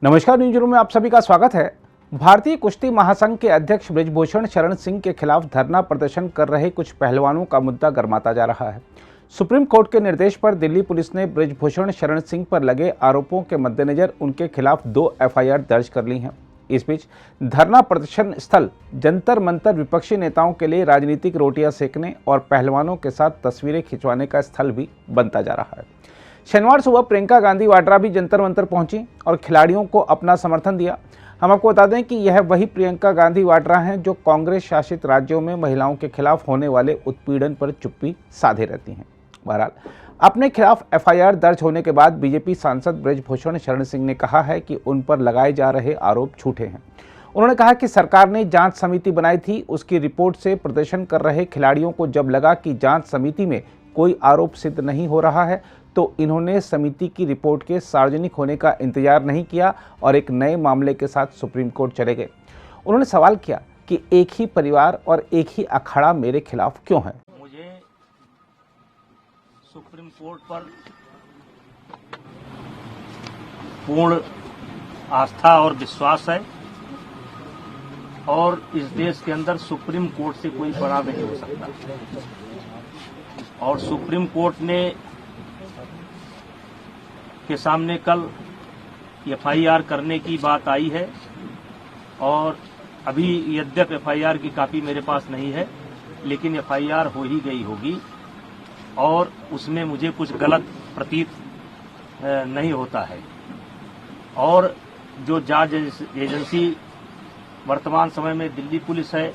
नमस्कार, news room में आप सभी का स्वागत है। भारतीय कुश्ती महासंघ के अध्यक्ष बृजभूषण शरण सिंह के खिलाफ धरना प्रदर्शन कर रहे कुछ पहलवानों का मुद्दा गरमाता जा रहा है। सुप्रीम कोर्ट के निर्देश पर दिल्ली पुलिस ने बृजभूषण शरण सिंह पर लगे आरोपों के मद्देनजर उनके खिलाफ 2 एफआईआर दर्ज कर ली हैं। इस बीच धरना प्रदर्शन स्थल जंतर मंतर विपक्षी नेताओं के लिए राजनीतिक रोटियां सेकने और पहलवानों के साथ तस्वीरें खिंचवाने का स्थल भी बनता जा रहा है। शनिवार सुबह प्रियंका गांधी वाड्रा भी जंतर मंतर पहुंची और खिलाड़ियों को अपना समर्थन दिया। हम आपको बता दें कि यह वही प्रियंका गांधी वाड्रा हैं जो कांग्रेस शासित राज्यों में महिलाओं के खिलाफ होने वाले उत्पीड़न पर चुप्पी साधे रहती हैं। बहरहाल, अपने खिलाफ एफआईआर दर्ज होने के बाद बीजेपी सांसद बृजभूषण शरण सिंह ने कहा है कि उन पर लगाए जा रहे आरोप झूठे हैं। उन्होंने कहा कि सरकार ने जांच समिति बनाई थी, उसकी रिपोर्ट से प्रदर्शन कर रहे खिलाड़ियों को जब लगा कि जांच समिति में कोई आरोप सिद्ध नहीं हो रहा है तो इन्होंने समिति की रिपोर्ट के सार्वजनिक होने का इंतजार नहीं किया और एक नए मामले के साथ सुप्रीम कोर्ट चले गए। उन्होंने सवाल किया कि एक ही परिवार और एक ही अखाड़ा मेरे खिलाफ क्यों है। मुझे सुप्रीम कोर्ट पर पूर्ण आस्था और विश्वास है और इस देश के अंदर सुप्रीम कोर्ट से कोई बड़ा नहीं हो सकता। और सुप्रीम कोर्ट ने के सामने कल एफआईआर करने की बात आई है और अभी यद्यप एफआईआर की कॉपी मेरे पास नहीं है, लेकिन एफआईआर हो ही गई होगी और उसमें मुझे कुछ गलत प्रतीत नहीं होता है। और जो जांच एजेंसी वर्तमान समय में दिल्ली पुलिस है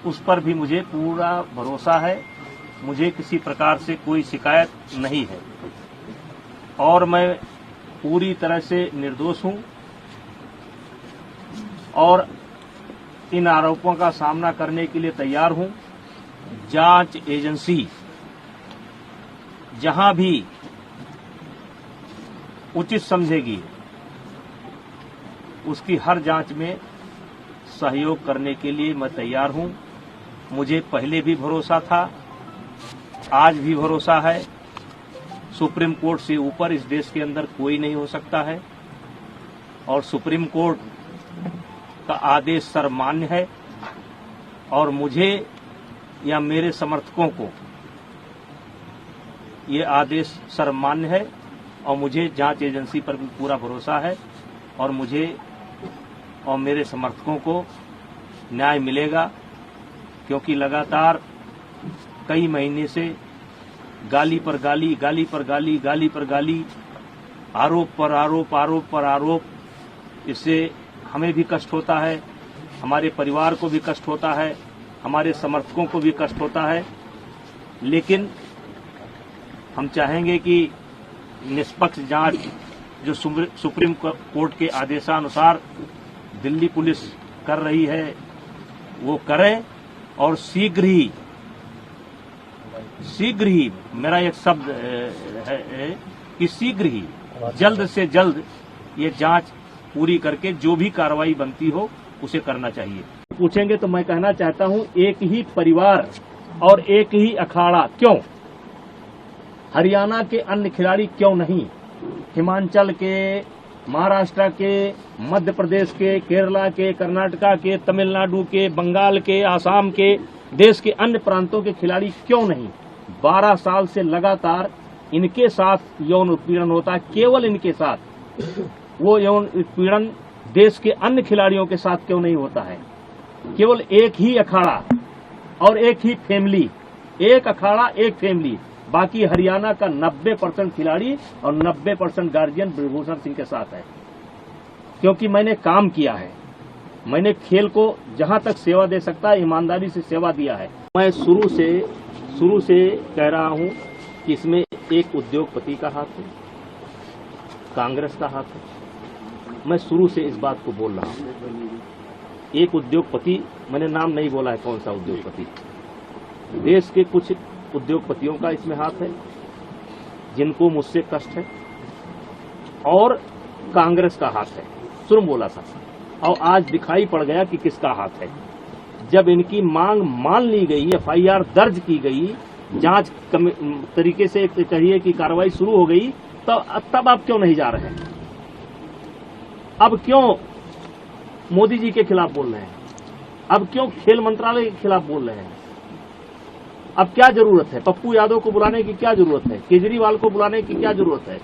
उस पर भी मुझे पूरा भरोसा है। मुझे किसी प्रकार से कोई शिकायत नहीं है और मैं पूरी तरह से निर्दोष हूं और इन आरोपों का सामना करने के लिए तैयार हूं। जांच एजेंसी जहां भी उचित समझेगी उसकी हर जांच में सहयोग करने के लिए मैं तैयार हूं। मुझे पहले भी भरोसा था, आज भी भरोसा है। सुप्रीम कोर्ट से ऊपर इस देश के अंदर कोई नहीं हो सकता है और सुप्रीम कोर्ट का आदेश सर्वमान्य है और मुझे या मेरे समर्थकों को ये आदेश सर्वमान्य है और मुझे जांच एजेंसी पर भी पूरा भरोसा है और मुझे और मेरे समर्थकों को न्याय मिलेगा, क्योंकि लगातार कई महीने से गाली पर गाली, गाली पर गाली, गाली पर गाली, आरोप पर आरोप, आरोप पर आरोप, इससे हमें भी कष्ट होता है, हमारे परिवार को भी कष्ट होता है, हमारे समर्थकों को भी कष्ट होता है। लेकिन हम चाहेंगे कि निष्पक्ष जांच जो सुप्रीम कोर्ट के आदेशानुसार दिल्ली पुलिस कर रही है वो करें और शीघ्र ही मेरा एक शब्द है कि शीघ्र ही जल्द से जल्द ये जांच पूरी करके जो भी कार्रवाई बनती हो उसे करना चाहिए। पूछेंगे तो मैं कहना चाहता हूं, एक ही परिवार और एक ही अखाड़ा क्यों? हरियाणा के अन्य खिलाड़ी क्यों नहीं? हिमाचल के, महाराष्ट्र के, मध्य प्रदेश के, केरला के, कर्नाटका के, तमिलनाडु के, बंगाल के, आसाम के, देश के अन्य प्रांतों के खिलाड़ी क्यों नहीं? 12 साल से लगातार इनके साथ यौन उत्पीड़न होता है, केवल इनके साथ। वो यौन उत्पीड़न देश के अन्य खिलाड़ियों के साथ क्यों नहीं होता है? केवल एक ही अखाड़ा और एक ही फैमिली, एक अखाड़ा एक फैमिली, बाकी हरियाणा का 90% खिलाड़ी और 90% गार्जियन बृजभूषण सिंह के साथ है। क्योंकि मैंने काम किया है, मैंने खेल को जहां तक सेवा दे सकता है ईमानदारी से सेवा दिया है। मैं शुरू से कह रहा हूं कि इसमें एक उद्योगपति का हाथ है, कांग्रेस का हाथ है। मैं शुरू से इस बात को बोल रहा हूं। एक उद्योगपति, मैंने नाम नहीं बोला है कौन सा उद्योगपति, देश के कुछ उद्योगपतियों का इसमें हाथ है जिनको मुझसे कष्ट है और कांग्रेस का हाथ है। शुरू बोला था और आज दिखाई पड़ गया कि किसका हाथ है। जब इनकी मांग मान ली गई, एफआईआर दर्ज की गई, जांच तरीके से कहिए कि कार्रवाई शुरू हो गई, तो तब आप क्यों नहीं जा रहे हैं? अब क्यों मोदी जी के खिलाफ बोल रहे हैं? अब क्यों खेल मंत्रालय के खिलाफ बोल रहे हैं? अब क्या जरूरत है? पप्पू यादव को बुलाने की क्या जरूरत है? केजरीवाल को बुलाने की क्या जरूरत है?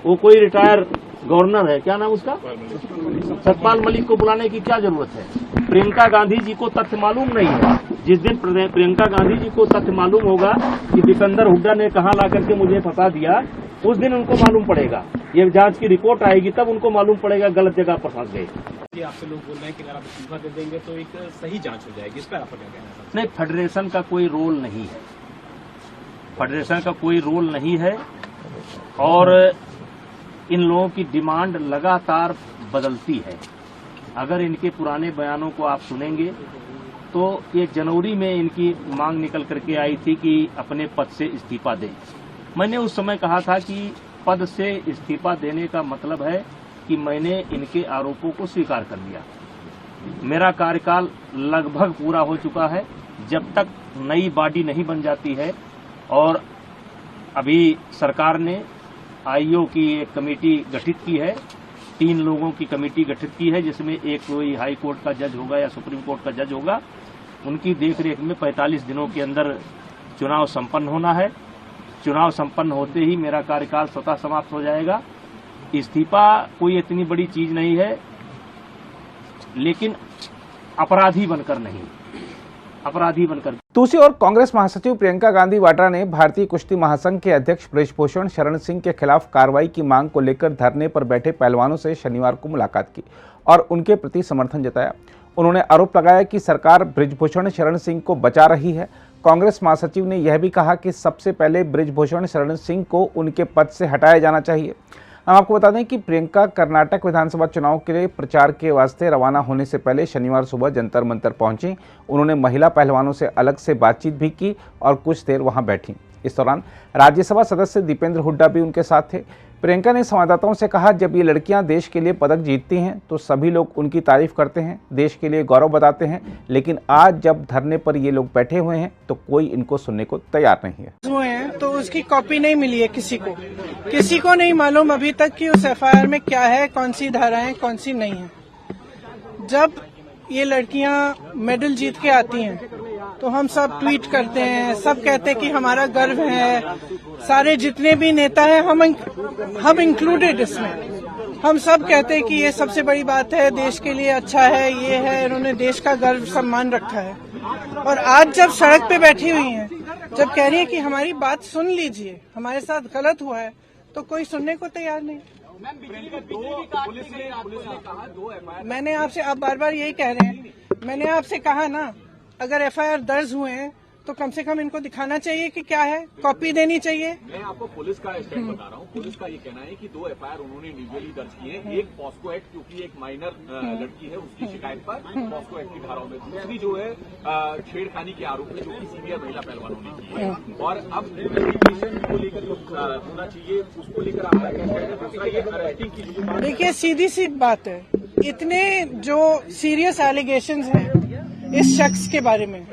वो कोई रिटायर गवर्नर है, क्या नाम उसका, सतपाल मलिक को बुलाने की क्या जरूरत है? प्रियंका गांधी जी को तथ्य मालूम नहीं है। जिस दिन प्रियंका गांधी जी को तथ्य मालूम होगा कि दीपेंद्र हुड्डा ने कहां ला करके मुझे फंसा दिया, उस दिन उनको मालूम पड़ेगा। ये जांच की रिपोर्ट आएगी तब उनको मालूम पड़ेगा गलत जगह पर फंस गए। आपसे लोग बोल रहे हैं कि अगर आप इस्तीफा दे देंगे तो एक सही जांच हो जाएगी, इस पर आपका क्या कहना है? नहीं, फेडरेशन का कोई रोल नहीं है, फेडरेशन का कोई रोल नहीं है और इन लोगों की डिमांड लगातार बदलती है। अगर इनके पुराने बयानों को आप सुनेंगे तो ये जनवरी में इनकी मांग निकल करके आई थी कि अपने पद से इस्तीफा दें। मैंने उस समय कहा था कि पद से इस्तीफा देने का मतलब है कि मैंने इनके आरोपों को स्वीकार कर लिया। मेरा कार्यकाल लगभग पूरा हो चुका है। जब तक नई बॉडी नहीं बन जाती है, और अभी सरकार ने आईओ की एक कमेटी गठित की है, 3 लोगों की कमेटी गठित की है, जिसमें एक कोई हाई कोर्ट का जज होगा या सुप्रीम कोर्ट का जज होगा। उनकी देखरेख में 45 दिनों के अंदर चुनाव संपन्न होना है। चुनाव संपन्न होते ही मेरा कार्यकाल स्वतः समाप्त हो जाएगा। इस्तीफा कोई इतनी बड़ी चीज नहीं है, लेकिन अपराधी बनकर नहीं, अपराधी बनकर। दूसरी ओर कांग्रेस महासचिव प्रियंका गांधी वाड्रा ने भारतीय कुश्ती महासंघ के अध्यक्ष बृजभूषण शरण सिंह के खिलाफ कार्रवाई की मांग को लेकर धरने पर बैठे पहलवानों से शनिवार को मुलाकात की और उनके प्रति समर्थन जताया। उन्होंने आरोप लगाया कि सरकार बृजभूषण शरण सिंह को बचा रही है। कांग्रेस महासचिव ने यह भी कहा कि सबसे पहले बृजभूषण शरण सिंह को उनके पद से हटाया जाना चाहिए। हम आपको बता दें कि प्रियंका कर्नाटक विधानसभा चुनाव के लिए प्रचार के वास्ते रवाना होने से पहले शनिवार सुबह जंतर मंतर पहुंची। उन्होंने महिला पहलवानों से अलग से बातचीत भी की और कुछ देर वहां बैठी। इस दौरान राज्यसभा सदस्य दीपेंद्र हुड्डा भी उनके साथ थे। प्रियंका ने संवाददाताओं से कहा, जब ये लड़कियां देश के लिए पदक जीतती हैं तो सभी लोग उनकी तारीफ करते हैं, देश के लिए गौरव बताते हैं, लेकिन आज जब धरने पर ये लोग बैठे हुए हैं तो कोई इनको सुनने को तैयार नहीं है। हुए हैं तो उसकी कॉपी नहीं मिली है किसी को नहीं मालूम अभी तक कि उस एफआईआर में क्या है, कौन सी धाराएं कौन सी नहीं है। जब ये लड़कियां मेडल जीत के आती हैं तो हम सब ट्वीट करते हैं, सब कहते हैं कि हमारा गर्व है। सारे जितने भी नेता हैं हम इंक्लूडेड इसमें, हम सब कहते हैं कि ये सबसे बड़ी बात है, देश के लिए अच्छा है, ये है, इन्होंने देश का गर्व सम्मान रखा है। और आज जब सड़क पे बैठी हुई हैं, जब कह रही है कि हमारी बात सुन लीजिए, हमारे साथ गलत हुआ है, तो कोई सुनने को तैयार नहीं। मैंने आपसे, आप बार बार यही कह रहे हैं, मैंने आपसे कहा ना, अगर एफआईआर दर्ज हुए हैं तो कम से कम इनको दिखाना चाहिए कि क्या है, कॉपी देनी चाहिए। मैं आपको पुलिस का स्टैंड बता रहा हूँ। पुलिस का ये कहना है कि 2 एफआईआर उन्होंने इंडिविजुअली दर्ज किए हैं। एक पॉस्को एक्ट, क्योंकि एक माइनर लड़की है उसकी शिकायत पर पॉस्को एक्ट की धाराओं में, दूसरी जो है छेड़खानी के आरोप में, जो कि सीनियर महिला पहलवानों ने की है। और अब इन्वेस्टिगेशन को लेकर होना चाहिए, उसको लेकर आपका क्या कहना है? दूसरा ये अरेस्टिंग की जो बात, देखिए सीधी सी बात है, इतने जो सीरियस एलिगेशंस हैं इस शख्स के बारे में,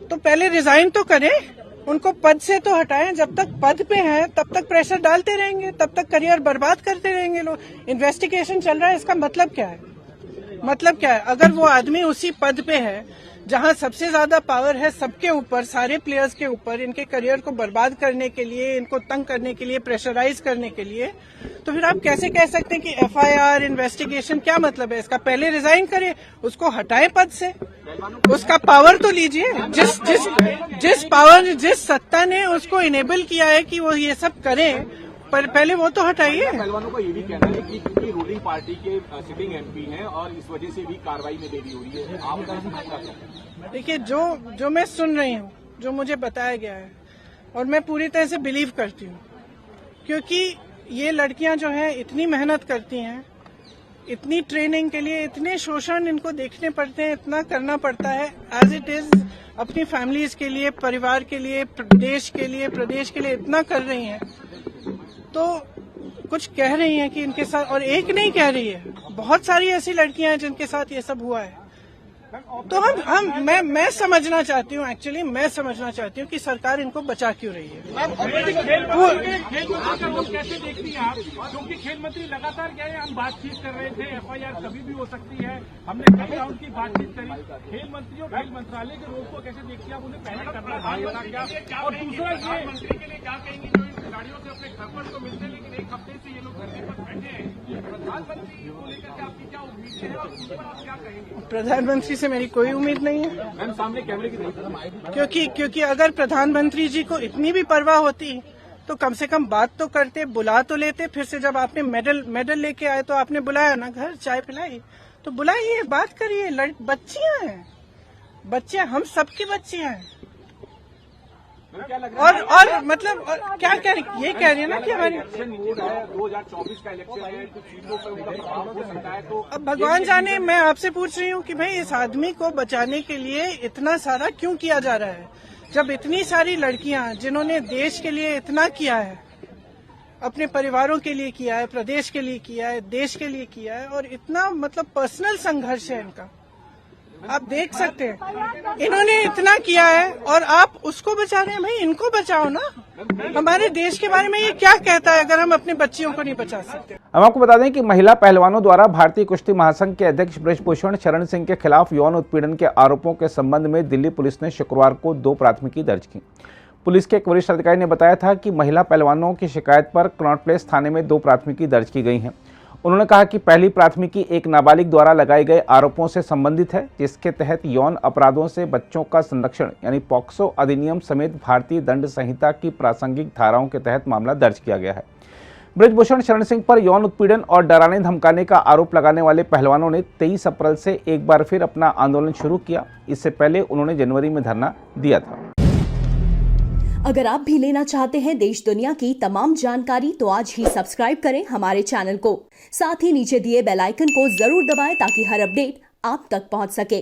तो पहले रिजाइन तो करें, उनको पद से तो हटाएं। जब तक पद पे हैं तब तक प्रेशर डालते रहेंगे, तब तक करियर बर्बाद करते रहेंगे लोग। इन्वेस्टिगेशन चल रहा है, इसका मतलब क्या है? मतलब क्या है? अगर वो आदमी उसी पद पे है जहां सबसे ज्यादा पावर है सबके ऊपर, सारे प्लेयर्स के ऊपर, इनके करियर को बर्बाद करने के लिए, इनको तंग करने के लिए, प्रेशराइज करने के लिए, तो फिर आप कैसे कह सकते हैं कि एफआईआर इन्वेस्टिगेशन? क्या मतलब है इसका? पहले रिजाइन करें, उसको हटाएं पद से, उसका पावर तो लीजिए। जिस पावर, जिस सत्ता ने उसको इनेबल किया है कि वो ये सब करें, पर पहले वो तो हटाइए। पहलवानों का ये भी कहना है कि क्योंकि रूलिंग पार्टी के सिटिंग एमपी हैं और इस वजह से भी कार्रवाई में देरी हो रही है। आप देखिए, जो मैं सुन रही हूँ, जो मुझे बताया गया है, और मैं पूरी तरह से बिलीव करती हूँ, क्योंकि ये लड़कियां जो हैं इतनी मेहनत करती हैं, इतनी ट्रेनिंग के लिए, इतने शोषण इनको देखने पड़ते हैं, इतना करना पड़ता है एज इट इज, अपनी फैमिलीज के लिए, परिवार के लिए, देश के लिए, प्रदेश के लिए इतना कर रही हैं, तो कुछ कह रही हैं कि इनके साथ, और एक नहीं कह रही है, बहुत सारी ऐसी लड़कियां हैं जिनके साथ ये सब हुआ है। तो मैं समझना चाहती हूँ, एक्चुअली मैं समझना चाहती हूँ कि सरकार इनको बचा क्यों रही है। खेल मंत्री का रोल कैसे देखती हैं आप, क्योंकि खेल मंत्री लगातार क्या है, हम बातचीत कर रहे थे, FIR कभी भी हो सकती है, हमने कई राउंड की बातचीत करी, खेल मंत्री और खेल मंत्रालय के रोल को कैसे देखती हैं आप, उन्हें पहले करना क्या, और दूसरा ये मंत्री के लिए क्या कहेंगे जो इन खिलाड़ियों से अपने घर पर तो मिलते हैं लेकिन एक हफ्ते से ये लोग धरने पर बैठे हैं, प्रधानमंत्री को लेकर के आपकी क्या उम्मीद है और उस पर आप क्या कहेंगे? प्रधानमंत्री से मेरी कोई उम्मीद नहीं है। मैम सामने कैमरे की क्योंकि अगर प्रधानमंत्री जी को इतनी भी परवाह होती तो कम से कम बात तो करते, बुला तो लेते। फिर से जब आपने मेडल लेके आए तो आपने बुलाया ना, घर चाय पिलाई, तो बुलाइए, बात करिए। बच्चियां हैं, बच्चियां, हम सबकी बच्चियां हैं। और मतलब क्या कह रही, ये कह रही है ना कि हमारी इलेक्शन मोड है, 2024 का इलेक्शन है, कुछ चीजों पर उनका प्रभाव हो सकता है, तो अब भगवान जाने। मैं आपसे पूछ रही हूँ कि भाई इस आदमी को बचाने के लिए इतना सारा क्यों किया जा रहा है, जब इतनी सारी लड़कियां जिन्होंने देश के लिए इतना किया है, अपने परिवारों के लिए किया है, प्रदेश के लिए किया है, देश के लिए किया है, और इतना मतलब पर्सनल संघर्ष है इनका, आप देख सकते हैं। इन्होंने इतना किया है और आप उसको बचा रहे हैं। भाई इनको बचाओ ना। हमारे देश के बारे में ये क्या कहता है अगर हम अपने बच्चियों को नहीं बचा सकते। हम आपको बता दें कि महिला पहलवानों द्वारा भारतीय कुश्ती महासंघ के अध्यक्ष ब्रजभूषण शरण सिंह के खिलाफ यौन उत्पीड़न के आरोपों के संबंध में दिल्ली पुलिस ने शुक्रवार को 2 प्राथमिकी दर्ज की। पुलिस के एक वरिष्ठ अधिकारी ने बताया था कि महिला पहलवानों की शिकायत पर कनॉट प्लेस थाने में 2 प्राथमिकी दर्ज की गई हैं। उन्होंने कहा कि पहली प्राथमिकी एक नाबालिग द्वारा लगाए गए आरोपों से संबंधित है, जिसके तहत यौन अपराधों से बच्चों का संरक्षण यानी पॉक्सो अधिनियम समेत भारतीय दंड संहिता की प्रासंगिक धाराओं के तहत मामला दर्ज किया गया है। ब्रजभूषण शरण सिंह पर यौन उत्पीड़न और डराने धमकाने का आरोप लगाने वाले पहलवानों ने 23 अप्रैल से एक बार फिर अपना आंदोलन शुरू किया। इससे पहले उन्होंने जनवरी में धरना दिया था। अगर आप भी लेना चाहते हैं देश दुनिया की तमाम जानकारी तो आज ही सब्सक्राइब करें हमारे चैनल को। साथ ही नीचे दिए बेल आइकन को जरूर दबाएं ताकि हर अपडेट आप तक पहुंच सके।